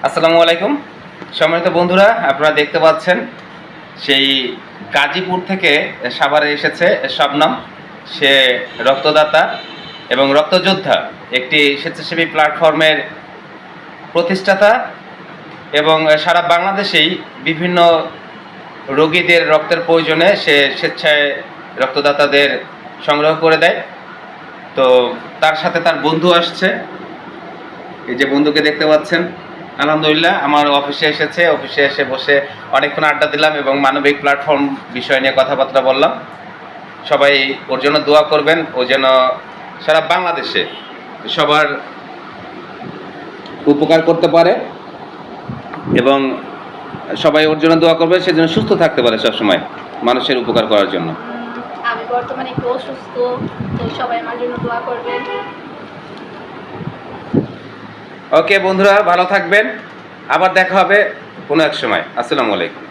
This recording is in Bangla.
আসসালামু আলাইকুম সম্মানিত বন্ধুরা, আপনারা দেখতে পাচ্ছেন সেই গাজীপুর থেকে সাভারে এসেছে শবনম। সে রক্তদাতা এবং রক্তযোদ্ধা, একটি স্বেচ্ছাসেবী প্ল্যাটফর্মের প্রতিষ্ঠাতা এবং সারা বাংলাদেশেই বিভিন্ন রোগীদের রক্তের প্রয়োজনে সে স্বেচ্ছায় রক্তদাতাদের সংগ্রহ করে দেয়। তো তার সাথে তার বন্ধু আসছে, এই যে বন্ধুকে দেখতে পাচ্ছেন। আলহামদুলিল্লাহ আমার অফিসে এসেছে, অফিসে এসে বসে অনেকক্ষণ আড্ডা দিলাম এবং মানবিক প্ল্যাটফর্ম বিষয় নিয়ে কথাবার্তা বললাম। সবাই ওর জন্য দোয়া করবেন, ও যেন সারা বাংলাদেশে সবার উপকার করতে পারে এবং সবাই ওর জন্য দোয়া করবে, সে যেন সুস্থ থাকতে পারে সবসময় মানুষের উপকার করার জন্য। আমি বর্তমানে একটু অসুস্থ, তো সবাই আমার জন্য দোয়া করবেন। ওকে বন্ধুরা, ভালো থাকবেন, আবার দেখা হবে কোনো এক সময়। আসসালামু আলাইকুম।